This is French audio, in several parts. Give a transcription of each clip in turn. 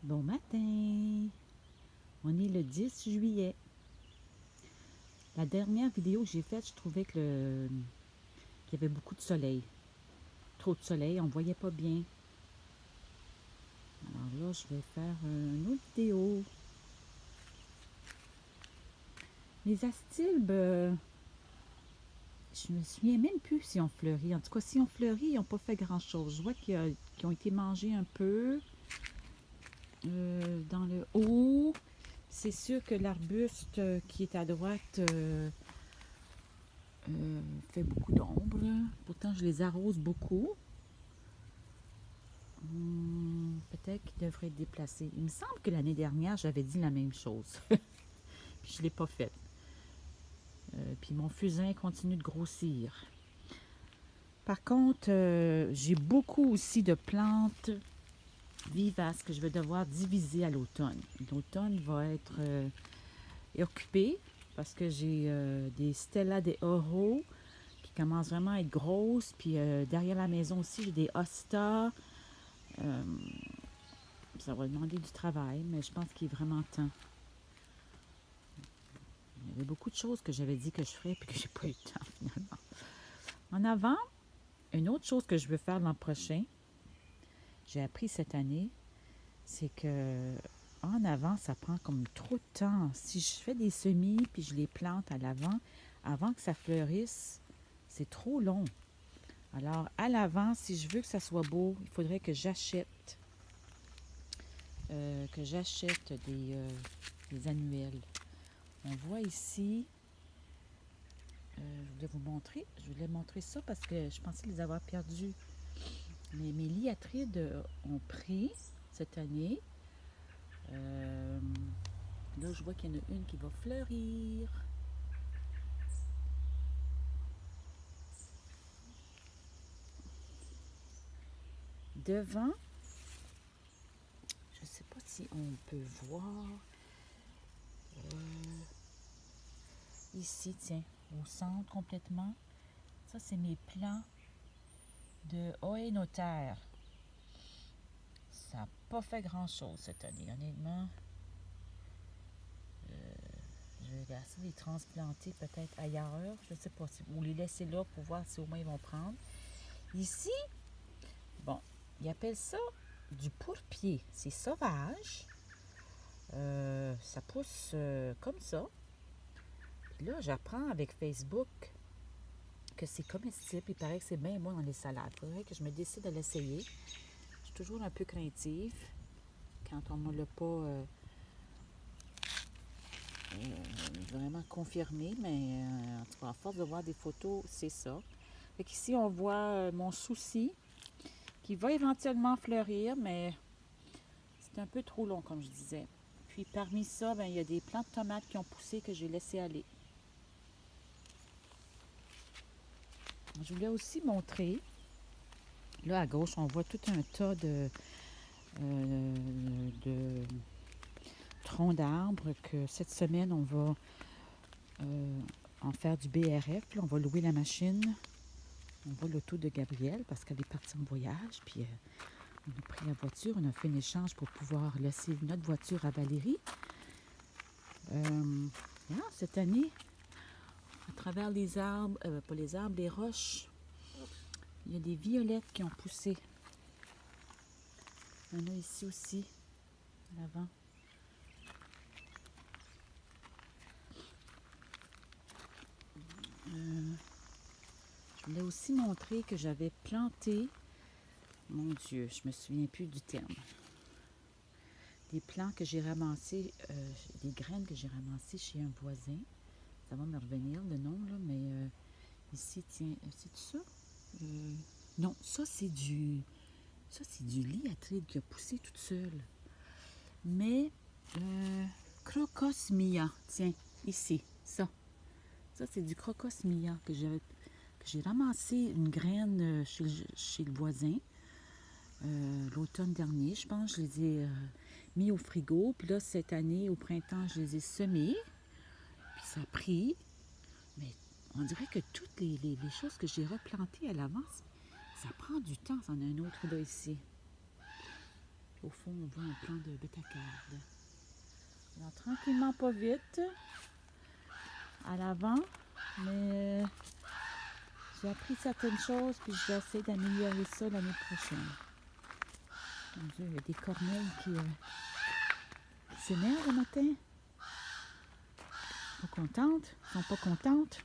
Bon matin! On est le 10 juillet. La dernière vidéo que j'ai faite, je trouvais qu'il y avait beaucoup de soleil. Trop de soleil, on ne voyait pas bien. Alors là, je vais faire une autre vidéo. Les astilbes, je me souviens même plus si on fleurit. En tout cas, si on fleurit, ils n'ont pas fait grand-chose. Je vois qu'ils ont été mangés un peu dans le haut. C'est sûr que l'arbuste qui est à droite fait beaucoup d'ombre. Pourtant, je les arrose beaucoup. Peut-être qu'ils devraient être déplacés. Il me semble que l'année dernière, j'avais dit la même chose. Puis je ne l'ai pas fait. Puis mon fusain continue de grossir. Par contre, j'ai beaucoup aussi de plantes vivaces que je vais devoir diviser à l'automne. L'automne va être occupé parce que j'ai des Stella de Oro qui commencent vraiment à être grosses. Puis derrière la maison aussi, j'ai des Hosta. Ça va demander du travail, mais je pense qu'il est vraiment temps. Il y avait beaucoup de choses que j'avais dit que je ferais puis que j'ai pas eu le temps finalement. En avant, une autre chose que je veux faire l'an prochain, j'ai appris cette année, c'est que en avant, ça prend comme trop de temps. Si je fais des semis puis je les plante à l'avant, avant que ça fleurisse, c'est trop long. Alors, à l'avant, si je veux que ça soit beau, il faudrait que j'achète des annuelles. On voit ici, je voulais montrer ça parce que je pensais les avoir perdus. Mais mes liatrides ont pris cette année. Là, je vois qu'il y en a une qui va fleurir. Devant, je ne sais pas si on peut voir. Ici, tiens, au centre complètement. Ça, c'est mes plants de Oenothère. Ça n'a pas fait grand-chose cette année, honnêtement. Je vais essayer de les transplanter peut-être ailleurs. Je ne sais pas, ou les laisser là pour voir si au moins ils vont prendre. Ici, bon, ils appellent ça du pourpier. C'est sauvage. Ça pousse comme ça. Puis là, j'apprends avec Facebook que c'est comestible. Il paraît que c'est bien bon dans les salades. Il faudrait que je me décide de l'essayer. Je suis toujours un peu craintive quand on ne me l'a pas vraiment confirmé. Mais en tout cas, à force de voir des photos, c'est ça. Fait qu'ici, on voit mon souci qui va éventuellement fleurir, mais c'est un peu trop long, comme je disais. Puis parmi ça, ben, il y a des plants de tomates qui ont poussé que j'ai laissé aller. Je voulais aussi montrer, là à gauche, on voit tout un tas de troncs d'arbres que cette semaine, on va en faire du BRF. Puis on va louer la machine. On va l'auto de Gabrielle parce qu'elle est partie en voyage. Puis on a pris la voiture. On a fait un échange pour pouvoir laisser notre voiture à Valérie. Cette année, à travers les arbres, pas les arbres, les roches, il y a des violettes qui ont poussé. Il y en a ici aussi, à l'avant. Je voulais aussi montrer que j'avais planté, mon Dieu, je me souviens plus du terme, des plants que j'ai ramassés, des graines que j'ai ramassées chez un voisin. Ça va me revenir le nom, là, mais ici, tiens, c'est ça? Non, ça c'est du liatride qui a poussé toute seule. Mais Crocosmia, tiens, ici, ça. Ça, c'est du Crocosmia que j'ai ramassé une graine chez le voisin l'automne dernier. Je pense que je les ai mis au frigo. Puis là, cette année, au printemps, je les ai semés. Puis ça a pris. Mais on dirait que toutes les choses que j'ai replantées à l'avance, ça prend du temps. Ça en a un autre là ici. Au fond, on voit un plant de bétacarde. Alors, tranquillement, pas vite, à l'avant, mais j'ai appris certaines choses, puis je vais essayer d'améliorer ça l'année prochaine. Mon Dieu, il y a des corneilles qui s'énervent le matin. Pas contentes, sont pas contentes.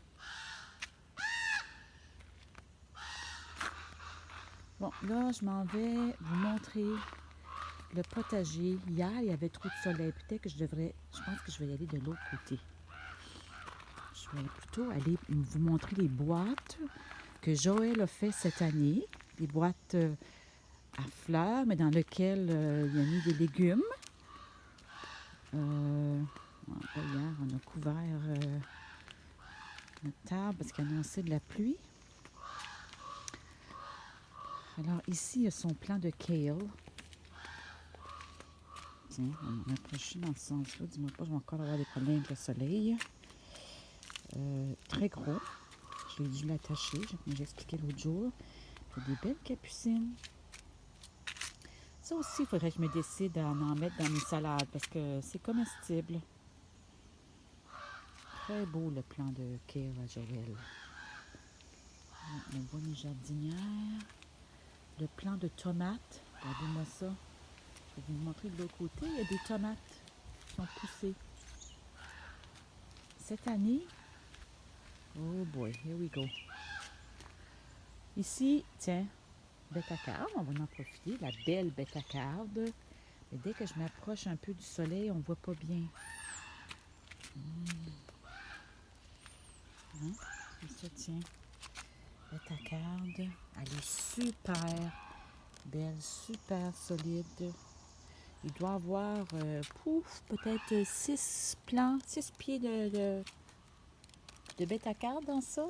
Bon, là, je m'en vais vous montrer le potager. Hier, il y avait trop de soleil. Peut-être que je pense que je vais y aller de l'autre côté. Je vais plutôt aller vous montrer les boîtes que Joël a fait cette année. Des boîtes à fleurs, mais dans lesquelles il a mis des légumes. Hier, on a couvert notre table parce qu'il annonçait de la pluie. Alors ici, il y a son plant de kale. Tiens, on va approcher dans ce sens-là. Dis-moi pas, je vais encore avoir des problèmes avec le soleil. Très gros. J'ai dû l'attacher, comme j'ai expliqué l'autre jour. Il y a des belles capucines. Ça aussi, il faudrait que je me décide à en mettre dans mes salades parce que c'est comestible. Très beau le plant de kale à Joël. On voit mes jardinières. Le plant de tomates. Regardez-moi ça. Je vais vous montrer de l'autre côté. Il y a des tomates qui ont poussé. Cette année, oh boy, here we go. Ici, tiens, bétacarde, on va en profiter, la belle bétacarde. Mais dès que je m'approche un peu du soleil, on ne voit pas bien. Hein? Ça, tiens, bétacarde, elle est super belle, super solide. Il doit avoir, peut-être 6 plants, 6 pieds de bétacarde dans ça.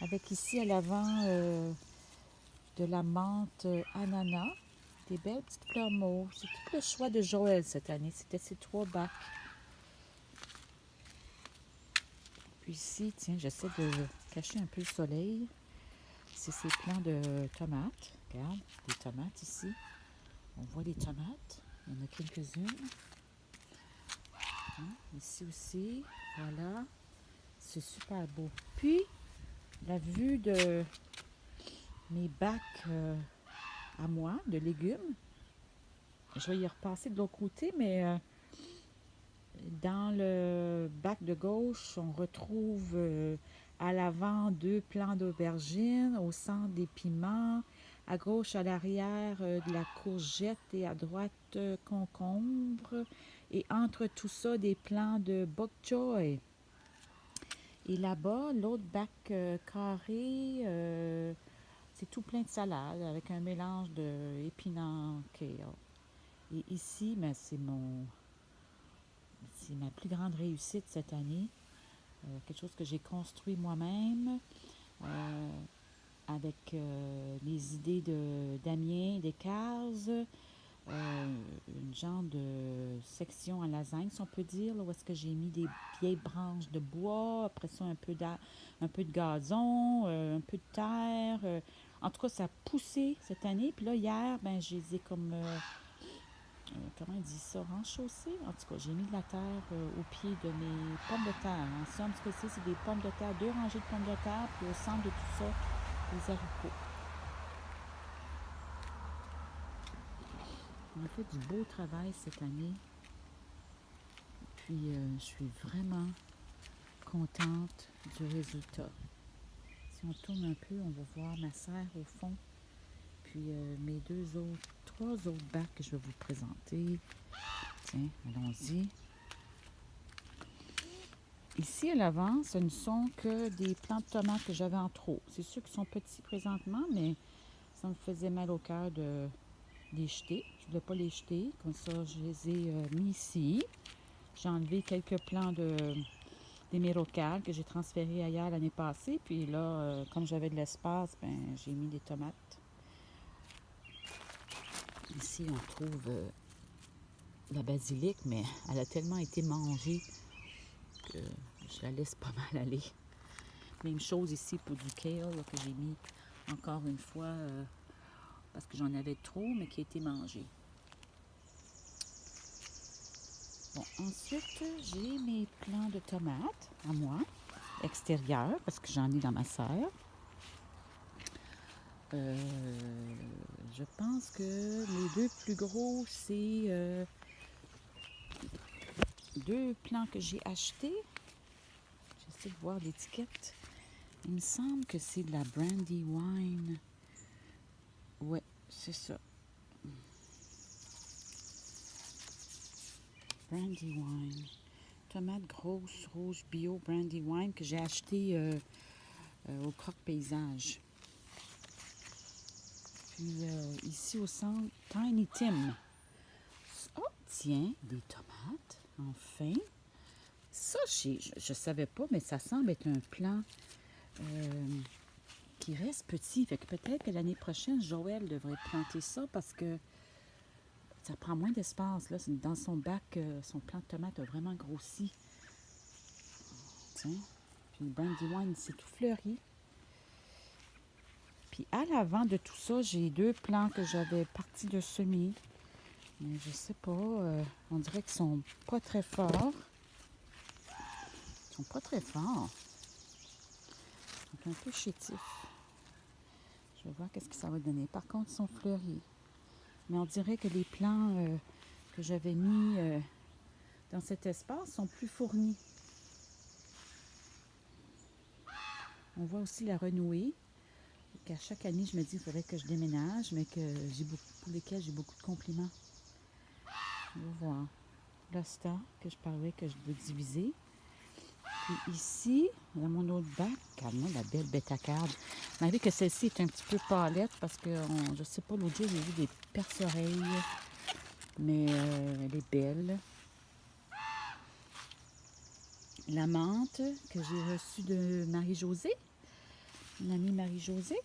Avec ici à l'avant de la menthe ananas. Des belles petites fleurs mauves. C'est tout le choix de Joël cette année. C'était ces 3 bacs. Puis ici, tiens, j'essaie de cacher un peu le soleil. C'est ces plants de tomates. Regarde, des tomates ici. On voit les tomates. Il y en a quelques-unes. Hein? Ici aussi. Voilà. C'est super beau. Puis, la vue de mes bacs à moi, de légumes. Je vais y repasser de l'autre côté, mais dans le bac de gauche, on retrouve à l'avant 2 plants d'aubergines, au centre des piments, à gauche, à l'arrière, de la courgette et à droite, concombre. Et entre tout ça, des plants de bok choy. Et là-bas, l'autre bac carré, c'est tout plein de salades avec un mélange d'épinards, kale. Et ici, ben, c'est ma plus grande réussite cette année. Quelque chose que j'ai construit moi-même avec les idées de Damien Descarzes. Une genre de section à lasagne, si on peut dire, là, où est-ce que j'ai mis des vieilles branches de bois, après ça un peu de gazon, un peu de terre. En tout cas, ça a poussé cette année. Puis là, hier, ben, je les ai comme, comment on dit ça, renchaussés. En tout cas, j'ai mis de la terre au pied de mes pommes de terre. En somme, ce que c'est des pommes de terre, 2 rangées de pommes de terre, puis au centre de tout ça, des haricots. On a fait du beau travail cette année. Puis, je suis vraiment contente du résultat. Si on tourne un peu, on va voir ma serre au fond. Puis, mes 3 autres bacs que je vais vous présenter. Tiens, allons-y. Ici, à l'avant, ce ne sont que des plants de tomates que j'avais en trop. C'est sûr qu'ils sont petits présentement, mais ça me faisait mal au cœur de les jeter. Je ne voulais pas les jeter. Comme ça, je les ai mis ici. J'ai enlevé quelques plants des myrocales que j'ai transférés ailleurs l'année passée. Puis là, comme j'avais de l'espace, ben, j'ai mis des tomates. Ici, on trouve la basilic, mais elle a tellement été mangée que je la laisse pas mal aller. Même chose ici pour du kale là, que j'ai mis encore une fois parce que j'en avais trop, mais qui a été mangé. Bon, ensuite, j'ai mes plants de tomates à moi, extérieurs, parce que j'en ai dans ma serre. Je pense que les deux plus gros, c'est deux plants que j'ai achetés. J'essaie de voir l'étiquette. Il me semble que c'est de la Brandywine. Ouais, c'est ça. Brandywine. Tomate grosse, rouge, bio, Brandywine, que j'ai acheté au Croque-Paysage. Puis ici au centre, Tiny Tim. Oh, tiens, des tomates, enfin. Ça, je savais pas, mais ça semble être un plant qui reste petit. Fait que peut-être que l'année prochaine, Joël devrait planter ça parce que ça prend moins d'espace. Là. Dans son bac, son plant de tomates a vraiment grossi. Tiens, puis le Brandywine, c'est tout fleuri. Puis à l'avant de tout ça, j'ai deux plants que j'avais partis de semis. Mais je sais pas, on dirait qu'ils sont pas très forts. Ils sont pas très forts. Ils sont un peu chétifs. Je vais voir qu'est-ce que ça va donner. Par contre, ils sont fleuris. Mais on dirait que les plants que j'avais mis dans cet espace sont plus fournis. On voit aussi la renouée. Qu'à chaque année, je me dis qu'il faudrait que je déménage, mais que pour lesquels j'ai beaucoup de compliments. On va voir. L'Osta, que je parlais, que je dois diviser. Puis ici, dans mon autre bac, regarde-moi la belle bétacarde. Malgré que celle-ci est un petit peu pâlette, parce que, je sais pas, l'autre jour, j'ai vu des perce-oreilles, mais elle est belle. La menthe que j'ai reçue de Marie-Josée, mon amie Marie-Josée.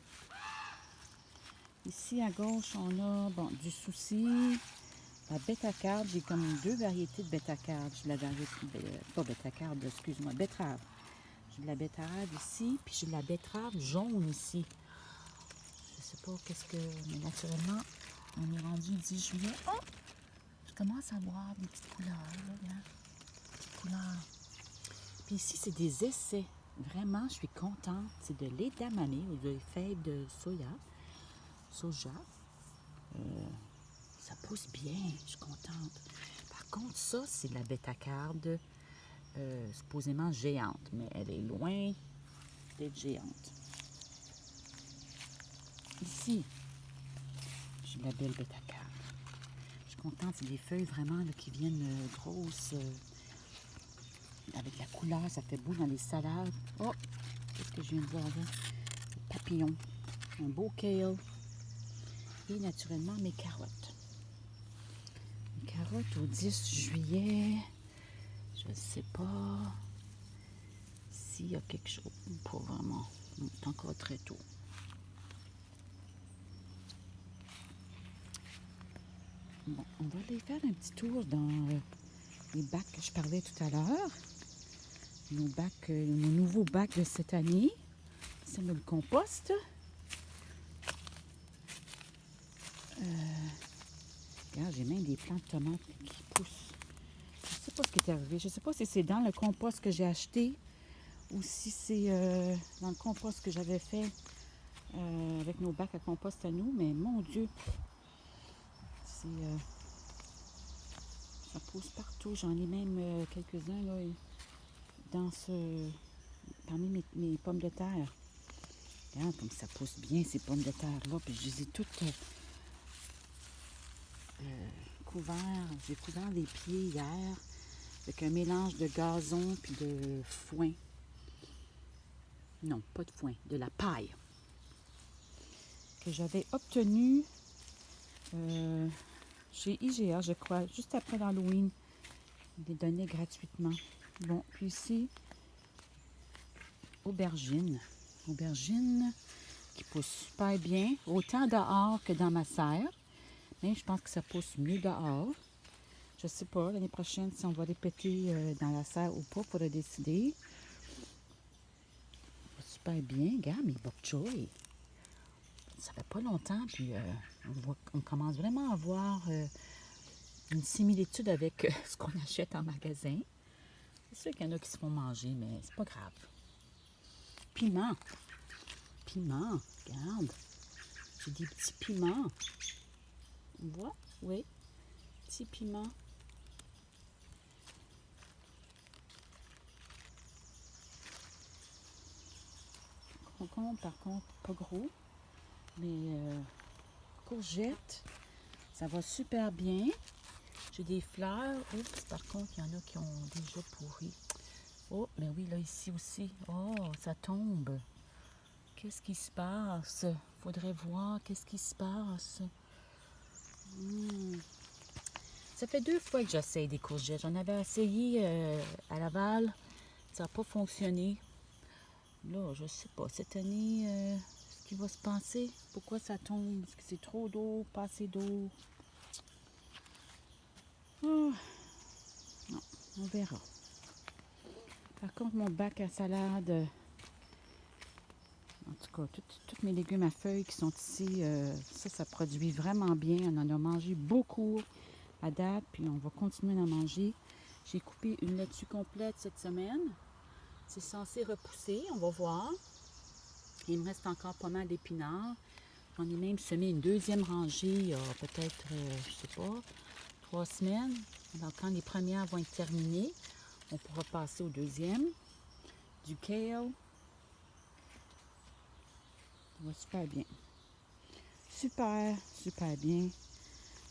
Ici, à gauche, on a du souci. La bétacarde, j'ai comme deux variétés de bétacarde. J'ai la variété, pas bétacarde, excuse-moi, betterave. J'ai de la betterave ici, puis j'ai de la betterave jaune ici. Je sais pas qu'est-ce que... Mais naturellement, on est rendu le 10 juillet. Oh! Je commence à voir des petites couleurs, là, regarde. Des petites couleurs. Puis ici, c'est des essais. Vraiment, je suis contente. C'est de l'edamame ou de fèves de soja. Ça pousse bien, je suis contente. Par contre, ça, c'est de la bétacarde supposément géante, mais elle est loin d'être géante. Ici, j'ai de la belle bétacarde. Je suis contente, c'est des feuilles vraiment là, qui viennent grosses, avec la couleur, ça fait beau dans les salades. Oh, qu'est-ce que je viens de voir là? Des papillons, un beau kale et naturellement mes carottes. Carottes au 10 juillet. Je ne sais pas s'il y a quelque chose. Pas vraiment. C'est encore très tôt. Bon, on va aller faire un petit tour dans les bacs que je parlais tout à l'heure. Nos nouveaux bacs de cette année. C'est le compost. Regarde, j'ai même des plants de tomates qui poussent. Je ne sais pas ce qui est arrivé. Je ne sais pas si c'est dans le compost que j'ai acheté ou si c'est dans le compost que j'avais fait avec nos bacs à compost à nous. Mais mon Dieu, ça pousse partout. J'en ai même quelques-uns là, parmi mes pommes de terre. Regarde comme ça pousse bien ces pommes de terre-là. Puis je les ai toutes couvertes. J'ai couvert les pieds hier avec un mélange de gazon puis de foin. Non, pas de foin, de la paille que j'avais obtenue chez IGA, je crois, juste après l'Halloween. Ils les donnaient gratuitement. Bon, puis ici, aubergines. Aubergines qui poussent super bien, autant dehors que dans ma serre. Mais je pense que ça pousse mieux dehors. Je sais pas, l'année prochaine, si on va les péter dans la serre ou pas, il faudra décider. Super bien. Regarde mes bok choy. Ça fait pas longtemps, puis on commence vraiment à voir une similitude avec ce qu'on achète en magasin. C'est sûr qu'il y en a qui se font manger, mais c'est pas grave. Piment. Piment, regarde. J'ai des petits piments. On voit? Oui. Petits piments. Concombre, par contre, pas gros. Mais courgettes, ça va super bien. J'ai des fleurs. Oups, par contre, il y en a qui ont déjà pourri. Oh, mais oui, là, ici aussi. Oh, ça tombe. Qu'est-ce qui se passe? Faudrait voir qu'est-ce qui se passe. Ça fait 2 fois que j'essaye des courgettes. J'en avais essayé à Laval. Ça n'a pas fonctionné. Là, je sais pas. Cette année, ce qui va se passer? Pourquoi ça tombe? Est-ce que c'est trop d'eau? Pas assez d'eau? Oh, non, on verra. Par contre, mon bac à salade, en tout cas, tous mes légumes à feuilles qui sont ici, ça produit vraiment bien. On en a mangé beaucoup à date, puis on va continuer d'en manger. J'ai coupé une laitue complète cette semaine. C'est censé repousser, on va voir. Il me reste encore pas mal d'épinards. J'en ai même semé une deuxième rangée il y a peut-être, je sais pas, 3 semaines. Alors, quand les premières vont être terminées, on pourra passer au deuxième. Du kale. Ça va super bien. Super, super bien.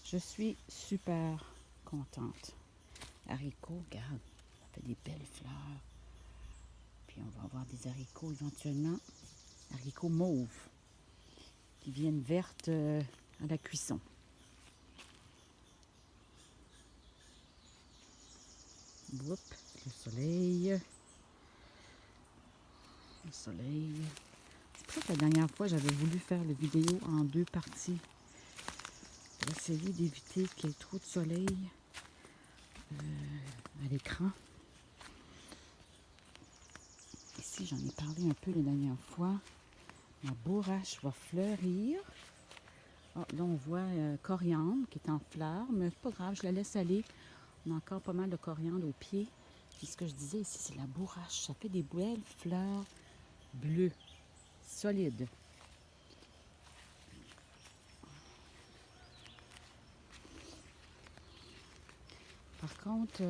Je suis super contente. Haricots, regarde, ça fait des belles fleurs. Puis on va avoir des haricots éventuellement. Haricots mauves qui viennent vertes à la cuisson. Oups, le soleil. Le soleil. C'est pour ça que la dernière fois, j'avais voulu faire la vidéo en 2 parties. Pour essayer d'éviter qu'il y ait trop de soleil à l'écran. Ici, j'en ai parlé un peu la dernière fois. Ma bourrache va fleurir. Oh, là, on voit coriandre qui est en fleurs, mais c'est pas grave, je la laisse aller. On a encore pas mal de coriandre au pied. Puis ce que je disais ici, c'est la bourrache. Ça fait des belles fleurs bleues, solides. Par contre,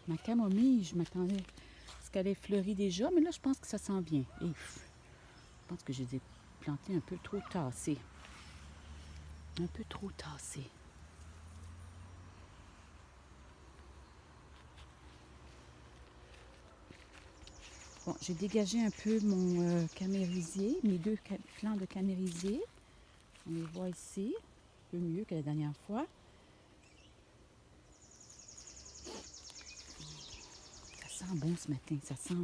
ma camomille, je m'attendais à ce qu'elle ait fleuri déjà, mais là, je pense que ça sent bien. Et je pense que je les ai plantées un peu trop tassées. Un peu trop tassées. Bon, j'ai dégagé un peu mon camérisier, mes 2 plants de camérisier. On les voit ici, un peu mieux que la dernière fois. Ça sent bon ce matin, ça sent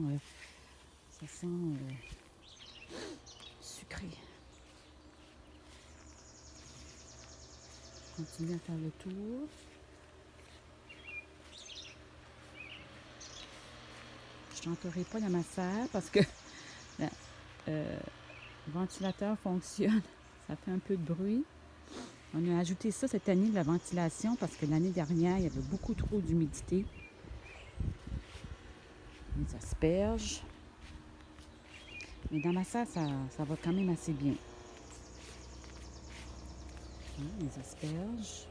sucré. Je continue à faire le tour. Je n'entrerai pas dans ma serre parce que le ventilateur fonctionne. Ça fait un peu de bruit. On a ajouté ça cette année de la ventilation parce que l'année dernière, il y avait beaucoup trop d'humidité. Les asperges. Mais dans ma serre, ça va quand même assez bien. Les asperges.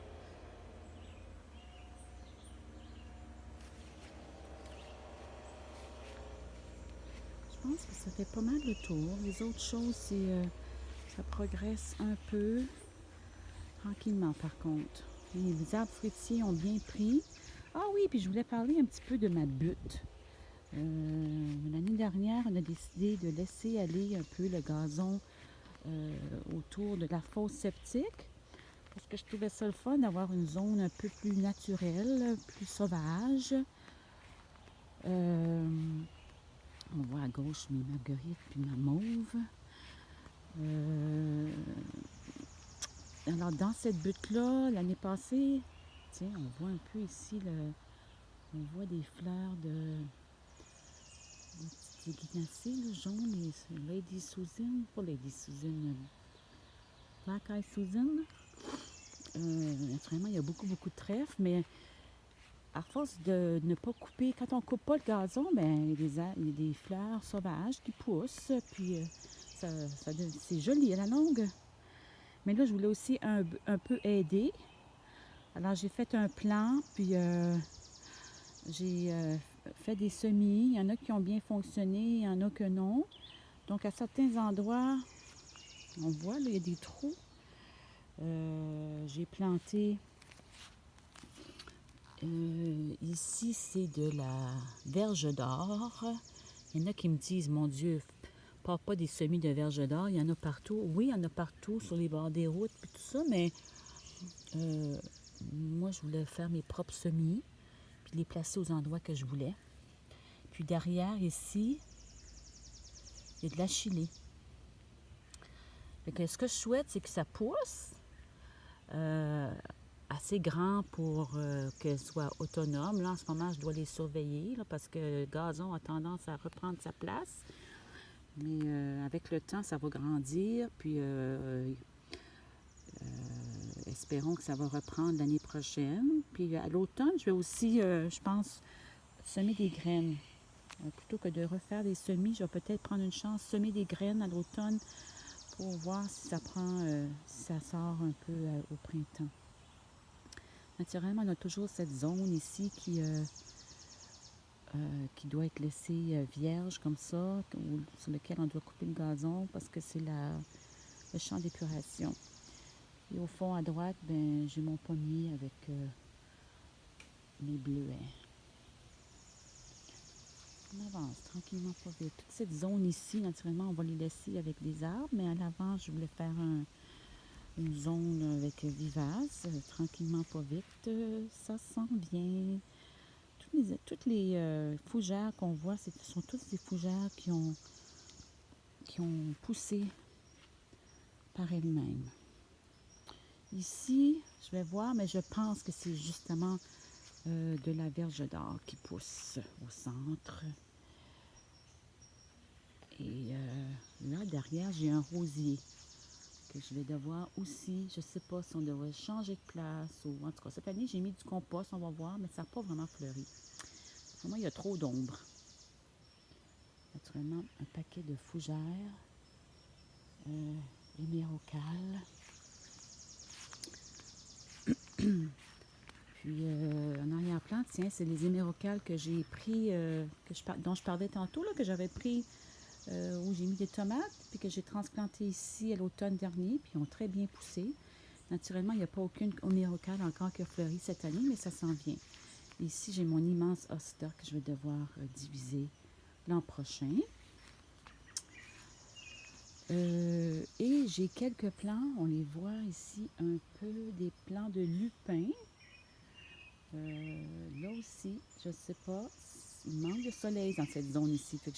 Je pense que ça fait pas mal le tour. Les autres choses, c'est ça progresse un peu. Tranquillement, par contre. Les arbres fruitiers ont bien pris. Ah oui, puis je voulais parler un petit peu de ma butte. L'année dernière, on a décidé de laisser aller un peu le gazon autour de la fosse septique. Parce que je trouvais ça le fun d'avoir une zone un peu plus naturelle, plus sauvage. On voit à gauche mes marguerites puis ma mauve. Alors, dans cette butte-là, l'année passée, tiens, on voit un peu ici, on voit des fleurs des petites échinacées, le jaune, les Lady Susan, pas Lady Susan, Black Eye Susan. Naturellement, il y a beaucoup, beaucoup de trèfle, mais à force de ne pas couper, quand on coupe pas le gazon, ben, il y a des fleurs sauvages qui poussent, puis c'est joli à la longue. Mais là, je voulais aussi un peu aider. Alors, j'ai fait un plan, puis j'ai fait des semis. Il y en a qui ont bien fonctionné, il y en a que non. Donc, à certains endroits, on voit, là, il y a des trous. J'ai planté, ici, c'est de la verge d'or. Il y en a qui me disent, mon Dieu, pas des semis de verge d'or, il y en a partout. Oui, il y en a partout sur les bords des routes, puis tout ça, mais moi, je voulais faire mes propres semis, puis les placer aux endroits que je voulais. Puis derrière, ici, il y a de la chili. Fait que ce que je souhaite, c'est que ça pousse assez grand pour qu'elle soit autonome. Là, en ce moment, je dois les surveiller là, parce que le gazon a tendance à reprendre sa place. Mais avec le temps, ça va grandir. Puis espérons que ça va reprendre l'année prochaine. Puis à l'automne, je vais aussi, je pense, semer des graines. Plutôt que de refaire des semis, je vais peut-être prendre une chance, semer des graines à l'automne pour voir si ça prend, si ça sort un peu au printemps. Naturellement, on a toujours cette zone ici qui doit être laissée vierge comme ça, sur lequel on doit couper le gazon parce que c'est le champ d'épuration. Et au fond, à droite, ben, j'ai mon pommier avec mes bleuets. On avance tranquillement, pas vite. Toute cette zone ici, naturellement, on va les laisser avec des arbres, mais à l'avant, je voulais faire une zone avec vivace, tranquillement, pas vite. Ça s'en vient. Toutes les fougères qu'on voit, ce sont toutes des fougères qui ont poussé par elles-mêmes. Ici, je vais voir, mais je pense que c'est justement de la verge d'or qui pousse au centre. Et là, derrière, j'ai un rosier que je vais devoir aussi, je ne sais pas si on devrait changer de place ou en tout cas, cette année, j'ai mis du compost, on va voir, mais ça n'a pas vraiment fleuri. Vraiment, il y a trop d'ombre. Naturellement, un paquet de fougères, hémérocales. Puis en arrière-plan, tiens, c'est les hémérocales que j'ai pris, dont je parlais tantôt, là, que j'avais pris où j'ai mis des tomates, puis que j'ai transplanté ici à l'automne dernier, puis ils ont très bien poussé. Naturellement, il n'y a pas aucune hémérocale encore qui a fleuri cette année, mais ça s'en vient. Ici, j'ai mon immense hosta que je vais devoir diviser l'an prochain. Et j'ai quelques plants, on les voit ici un peu, des plants de lupin. Là aussi, je ne sais pas, il manque de soleil dans cette zone ici. Fait que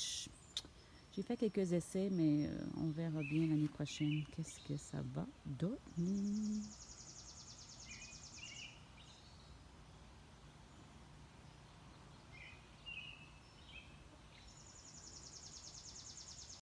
j'ai fait quelques essais, mais on verra bien l'année prochaine qu'est-ce que ça va donner.